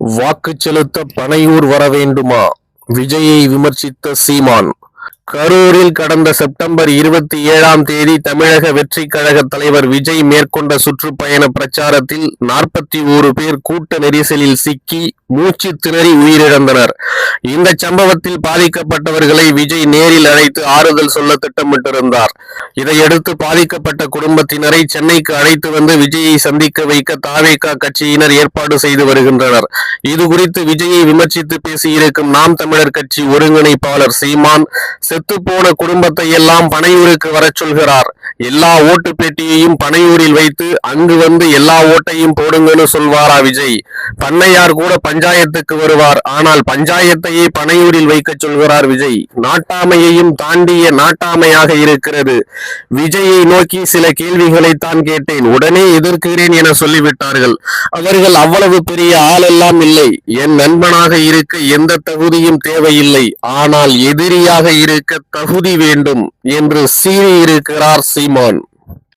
வாக்கு செலுத்த பனையூர் வர வேண்டுமா? விஜயை விமர்சித்த சீமான். கரூரில் கடந்த செப்டம்பர் 27ஆம் தேதி தமிழக வெற்றிக் கழக தலைவர் விஜய் மேற்கொண்ட சுற்றுப்பயண பிரச்சாரத்தில் 41 பேர் கூட்ட நெரிசலில் சிக்கி மூச்சு திணறி உயிரிழந்தனர். இந்த சம்பவத்தில் பாதிக்கப்பட்டவர்களை விஜய் நேரில் அழைத்து ஆறுதல் சொல்ல திட்டமிட்டிருந்தார். இதையடுத்து பாதிக்கப்பட்ட குடும்பத்தினரை சென்னைக்கு அழைத்து வந்து விஜயை சந்திக்க வைக்க தாவேகா கட்சியினர் ஏற்பாடு செய்து வருகின்றனர். இதுகுறித்து விஜயை விமர்சித்து பேசியிருக்கும் நாம் தமிழர் கட்சி ஒருங்கிணைப்பாளர் சீமான், செத்துப்போன குடும்பத்தை எல்லாம் பனையூருக்கு வர சொல்கிறார். எல்லா ஓட்டு பெட்டியையும் பனையூரில் வைத்து அங்கு வந்து எல்லா ஓட்டையும் போடுங்கன்னு சொல்வாரா விஜய்? பண்ணையார் கூட பஞ்சாயத்துக்கு வருவார். ஆனால் பஞ்சாயத்தையே பனையூரில் வைக்க சொல்கிறார் விஜய். நாட்டாமையையும் தாண்டிய நாட்டாமையாக இருக்கிறது. விஜயை நோக்கி சில கேள்விகளைத்தான் கேட்டேன். உடனே எதிர்க்கிறேன் என சொல்லிவிட்டார்கள். அவர்கள் அவ்வளவு பெரிய ஆளெல்லாம் இல்லை. என் நண்பனாக இருக்க எந்த தகுதியும் தேவையில்லை. ஆனால் எதிரியாக இருக்க தகுதி வேண்டும் என்று சீறியிருக்கிறார் சீமான்.